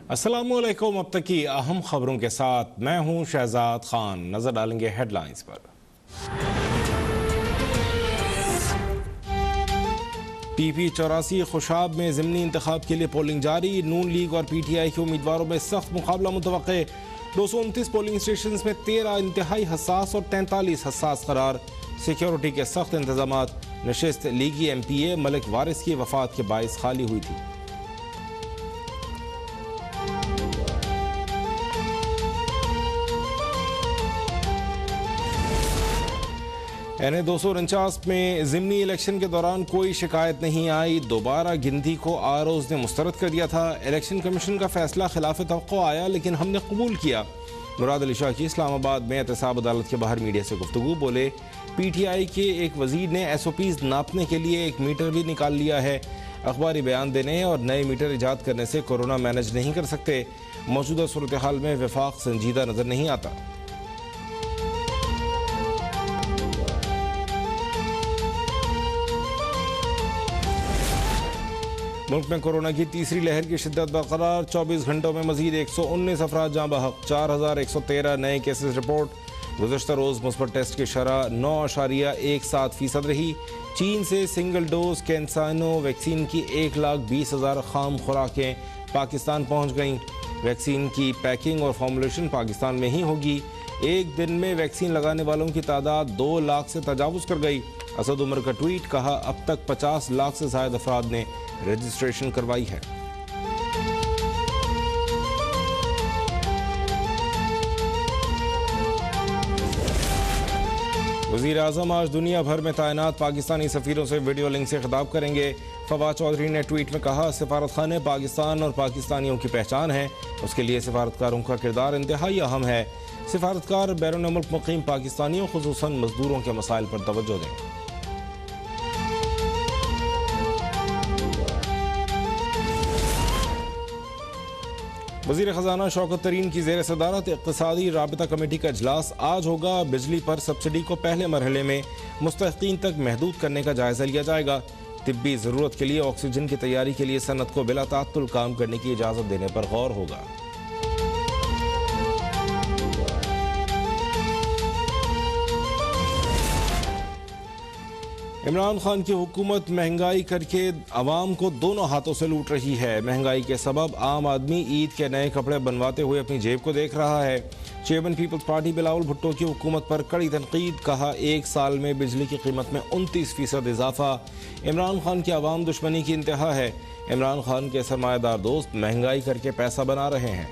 अस्सलामुअलैकुम। अब तक की अहम खबरों के साथ मैं हूं शहजाद खान। नजर डालेंगे हेडलाइंस पर। पीपी 84 खुशाब में ज़िमनी इंतखाब के लिए पोलिंग जारी। नून लीग और पीटीआई के उम्मीदवारों में सख्त मुकाबला मुतवक्के। 229 पोलिंग स्टेशन में 13 इंतहाई हसास और 43 हसास करार। सिक्योरिटी के सख्त इंतजामात। नशिस्त लीगी MPA मलिक वारिस की वफात के बाइस खाली हुई थी। NA 249 में ज़िमनी इलेक्शन के दौरान कोई शिकायत नहीं आई। दोबारा गिनती को ROs ने मुस्तरद कर दिया था। इलेक्शन कमीशन का फैसला खिलाफ तवक्को आया लेकिन हमने कबूल किया। मुराद अली शाह की इस्लामाबाद में एहतसाब अदालत के बाहर मीडिया से गुफ्तगू। बोले PTI के एक वजीर ने SOPs नापने के लिए एक मीटर भी निकाल लिया है। अखबारी बयान देने और नए मीटर ईजाद करने से कोरोना मैनेज नहीं कर सकते। मौजूदा सूरत हाल में वफाक संजीदा नजर नहीं आता। मुल्क में कोरोना की तीसरी लहर की शिद्दत बरकरार। 24 घंटों में मजीद 119 अफराद जाँ बहक। 4113 नए केसेस रिपोर्ट। गुज़श्ता रोज़ मुस्बत टेस्ट की शरह 9.17% रही। चीन से सिंगल डोज कैंसाइनो वैक्सीन की 1,20,000 खाम खुराकें पाकिस्तान पहुँच गईं। वैक्सीन की पैकिंग और फॉर्मुलेशन पाकिस्तान में ही होगी। एक दिन में वैक्सीन लगाने वालों की तादाद 2 लाख से तजावुज़ कर गई। असद उमर का ट्वीट। कहा अब तक 50 लाख से ज़ायद अफराद ने रजिस्ट्रेशन करवाई है। वज़ीर आज़म आज दुनिया भर में तैनात पाकिस्तानी सफ़ीरों से वीडियो लिंक से खिताब करेंगे। फवाद चौधरी ने ट्वीट में कहा सिफारत खाने पाकिस्तान और पाकिस्तानियों की पहचान है। उसके लिए सिफारतकारों का किरदार इंतहाई अहम है। सिफारतकार बैरून मुल्क मुक़ीम पाकिस्तानियों खुसूसन मजदूरों के मसाइल पर तवज्जो दें। वज़ीर ख़जाना शौकत तरीन की ज़ेर सदारत इक़्तिसादी राबिता कमेटी का इजलास आज होगा। बिजली पर सब्सिडी को पहले मरहले में मुस्तहिक़ीन तक महदूद करने का जायज़ा लिया जाएगा। तिब्बी ज़रूरत के लिए ऑक्सीजन की तैयारी के लिए सनत को बिला तात्तुल काम करने की इजाज़त देने पर गौर होगा। इमरान खान की हुकूमत महंगाई करके आवाम को दोनों हाथों से लूट रही है। महंगाई के सबब आम आदमी ईद के नए कपड़े बनवाते हुए अपनी जेब को देख रहा है। Chairman Peoples Party Bilawal Bhutto की हुकूमत पर कड़ी तनकीद। कहा एक साल में बिजली की कीमत में 29% इजाफा। इमरान खान की आवाम दुश्मनी की इंतहा है। इमरान खान के सरमायादार दोस्त महंगाई करके पैसा बना रहे हैं।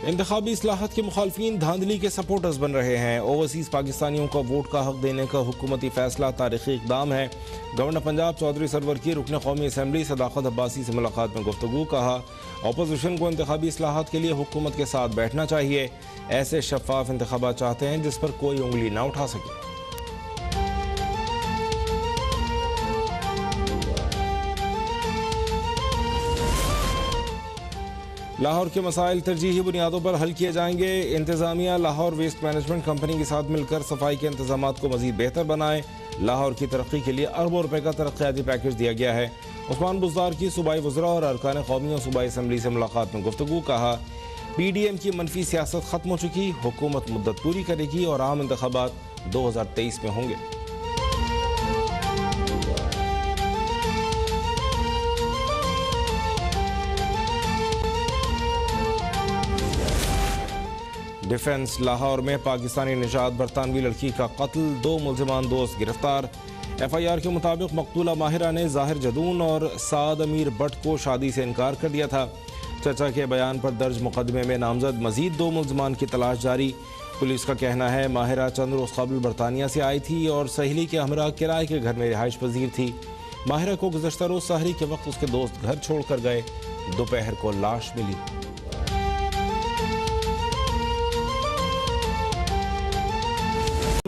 इंतखाबी इस्लाहत के मुखालफीन धांधली के सपोर्टर्स बन रहे हैं। ओवरसीज़ पाकिस्तानियों को वोट का हक देने का हुकूमती फैसला तारीखी इक़दाम है। गवर्नर पंजाब चौधरी सरवर की रुकन कौमी असम्बली सदाकत अब्बासी से मुलाकात में गुफ्तगू। कहा अपोजिशन को इंतखाबी इस्लाहत के लिए हुकूमत के साथ बैठना चाहिए। ऐसे शफाफ इंतखाबात चाहते हैं जिस पर कोई उंगली ना उठा सके। लाहौर के मसाइल तरजीही बुनियादों पर हल किए जाएंगे। इंतजामिया लाहौर वेस्ट मैनेजमेंट कंपनी के साथ मिलकर सफाई के इंतजाम को मजीद बेहतर बनाए। लाहौर की तरक्की के लिए अरबों रुपए का तरक्याती पैकेज दिया गया है। उस्मान बुज़दार की सूबाई वज़रा और अरकान कौमी और सूबाई असम्बली से मुलाकात में गुफ्तगू। कहा PDM की मनफी सियासत खत्म हो चुकी। हुकूमत मुद्दत पूरी करेगी और आम इंतखाबात 2023 में होंगे। डिफेंस लाहौर में पाकिस्तानी निजात बरतानवी लड़की का कत्ल। 2 मुल्ज़िमान दोस्त गिरफ्तार। FIR के मुताबिक मकतूला माहिरा ने ज़ाहिर जदून और साद अमीर बट को शादी से इनकार कर दिया था। चचा के बयान पर दर्ज मुकदमे में नामजद मजीद 2 मुल्ज़िमान की तलाश जारी। पुलिस का कहना है माहिरा चंद रोज़ कबल बरतानिया से आई थी और सहेली के हमरा किराए के घर में रिहाइश पजीर थी। माहिरा को गुज़श्ता रोज़ सहरी के वक्त उसके दोस्त घर छोड़ कर गए। दोपहर को लाश मिली।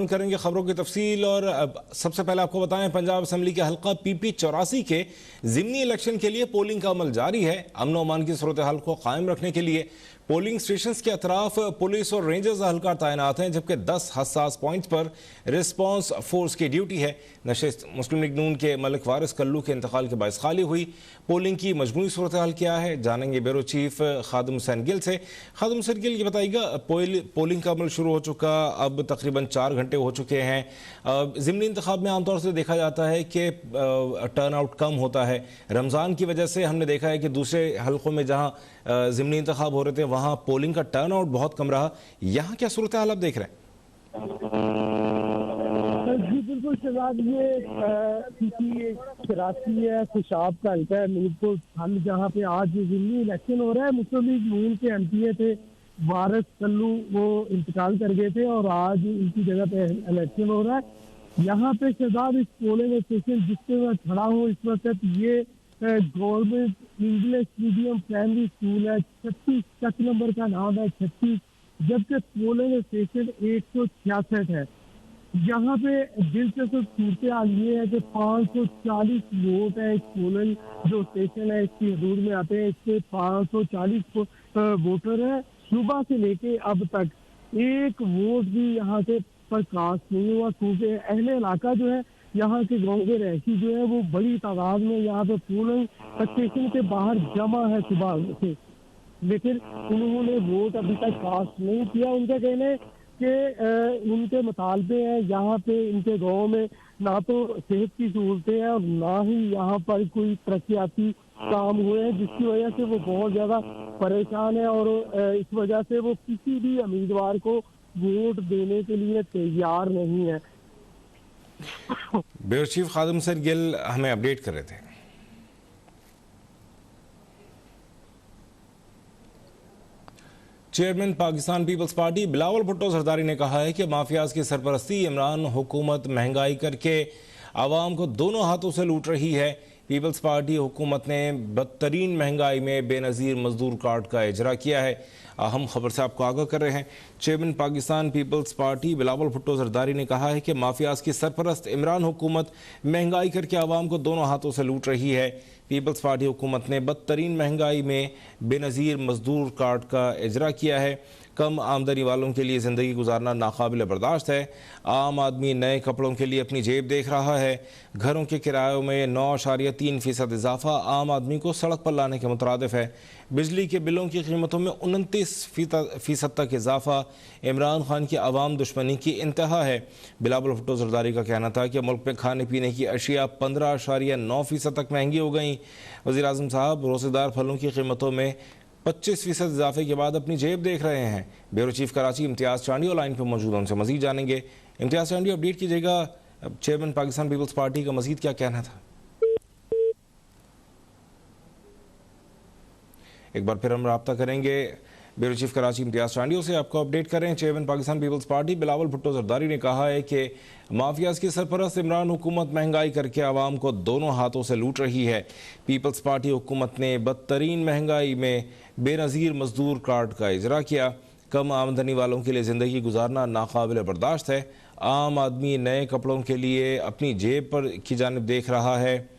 करेंगे खबरों की तफसील और सबसे पहले आपको बताएं पंजाब असम्बली के हल्का PP 84 के ज़िमनी इलेक्शन के लिए पोलिंग का अमल जारी है। अमन और अमान की सूरत हाल को कायम रखने के लिए पोलिंग स्टेशंस के अतराफ पुलिस और रेंजर्स एहलकार तैनात हैं, जबकि 10 हसास पॉइंट्स पर रिस्पांस फोर्स की ड्यूटी है। नशिस्त मुस्लिम लीग नून के मलिक वारिस कल्लू के इंतकाल के बायस खाली हुई। पोलिंग की मजमूई सूरत हाल क्या है, जानेंगे ब्यूरो चीफ खादिम हुसैन गिल से। खादिम हुसैन गिल, ये बताइएगा, पोलिंग का अमल शुरू हो चुका, अब तकरीबन 4 घंटे हो चुके हैं। ज़िमनी इंतखाब में आमतौर से देखा जाता है कि टर्न आउट कम होता है। रमज़ान की वजह से हमने देखा है कि दूसरे हल्कों में जहाँ ज़िमनी इंतखाब हो रहे थे वहाँ पोलिंग का टर्न आउट बहुत कम रहा। यहाँ क्या सूरत हाल आप देख रहे हैं? जी बिल्कुल शहजाद, ये किसी कराची है, खुशाब का हल्का है मीरपुर खंड, जहाँ पे आज ज़िमनी इलेक्शन हो रहा है। मुस्लिम लीग नून के एमपीए थे वारिस कल्लू, वो इंतकाल कर गए थे और आज उनकी जगह पे इलेक्शन हो रहा है। यहाँ पे शहजाद इस पोलिंग स्टेशन जिसपे मैं खड़ा हूँ इस वक्त, ये government English medium primary school है। 36 टच नंबर का नाम है 36, जबकि पोलिंग स्टेशन 166 है। यहाँ पे दिलचस्प सूरत हाल ये है कि 540 वोट है। इस पोलिंग जो स्टेशन है इसकी हदूद में आते हैं, इसके 540 वोटर है। सुबह से लेके अब तक एक वोट भी यहाँ से पर कास्ट नहीं हुआ, क्योंकि अहले इलाका जो है, यहाँ के गाँव के रहती जो है, वो बड़ी तादाद में यहाँ पे पोलिंग स्टेशन के बाहर जमा है सुबह से, लेकिन उन्होंने वोट अभी तक कास्ट नहीं किया। उनका कहना है कि उनके मुतालबे हैं, यहाँ पे इनके गांव में ना तो सेहत की सहूलतें हैं और ना ही यहाँ पर कोई तरक्याती काम हुए हैं, जिसकी वजह से वो बहुत ज़्यादा परेशान है और इस वजह से वो किसी भी उम्मीदवार को वोट देने के लिए तैयार नहीं है। ब्यूरो चीफ खादिम हुसैन गिल हमें अपडेट कर रहे थे। Chairman Pakistan Peoples Party Bilawal Bhutto Zardari ने कहा है कि माफियाज की सरपरस्ती इमरान हुकूमत महंगाई करके आवाम को दोनों हाथों से लूट रही है। पीपल्स पार्टी हुकूमत ने बदतरीन महंगाई में बेनज़ीर मजदूर कार्ड का इजरा किया है। अहम खबर से आपको आगाह कर रहे हैं। Chairman Pakistan Peoples Party Bilawal Bhutto Zardari ने कहा है कि माफियाज की सरपरस्त इमरान हुकूमत महंगाई करके आवाम को दोनों हाथों से लूट रही है। पीपल्स पार्टी हुकूमत ने बदतरीन महंगाई में बेनज़ीर मजदूर कार्ड का इजरा किया है। कम आमदनी वालों के लिए ज़िंदगी गुजारना नाकाबिल बर्दाश्त है। आम आदमी नए कपड़ों के लिए अपनी जेब देख रहा है। घरों के किरायों में 9.3% इजाफा आम आदमी को सड़क पर लाने के मुतरादिफ है। बिजली के बिलों की कीमतों में 29% तक इजाफा इमरान खान की आवाम दुश्मनी की इंतहा है। बिलावल भुट्टो जरदारी का कहना था कि मुल्क में खाने पीने की अशिया 15.9% तक महंगी हो गई। वज़ीर आज़म साहब रोज़ेदार फलों की कीमतों में 25% इजाफे के बाद अपनी जेब देख रहे हैं। ब्यूरो चीफ कराची इम्तियाज़ चांडी लाइन पर मौजूद, उनसे मजीद जानेंगे। इम्तियाज़ चांडी, अपडेट कीजिएगा, चेयरमैन पाकिस्तान पीपल्स पार्टी का मजीद क्या कहना था? एक बार फिर हम रब्ता करेंगे ब्यूरो चीफ कराची इम्तियाज़ चांडियों से, आपको अपडेट करें। Chairman Pakistan Peoples Party Bilawal Bhutto Zardari ने कहा है कि माफियाज की सरपरस्त इमरान हुकूमत महंगाई करके आवाम को दोनों हाथों से लूट रही है। पीपल्स पार्टी हुकूमत ने बदतरीन महंगाई में बेनज़ीर मजदूर कार्ड का इजरा किया। कम आमदनी वालों के लिए ज़िंदगी गुजारना नाकाबिल बर्दाश्त है। आम आदमी नए कपड़ों के लिए अपनी जेब पर की जानिब देख रहा है।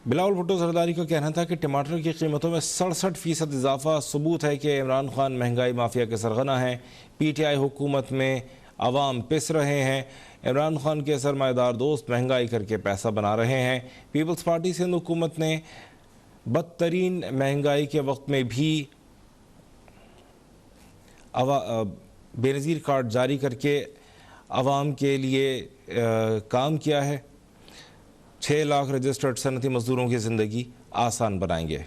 बिलावल भुट्टो जरदारी का कहना था कि टमाटर की कीमतों में 67% इजाफा सबूत है कि इमरान खान महंगाई माफिया के सरगना हैं। PTI हुकूमत में अवाम पिस रहे हैं। इमरान खान के सरमाएदार दोस्त महंगाई करके पैसा बना रहे हैं। पीपल्स पार्टी सिंध हुकूमत ने बदतरीन महंगाई के वक्त में भी बेनज़ीर कार्ड जारी करके आवाम के लिए काम किया है। 6 लाख रजिस्टर्ड सनती मजदूरों की ज़िंदगी आसान बनाएंगे।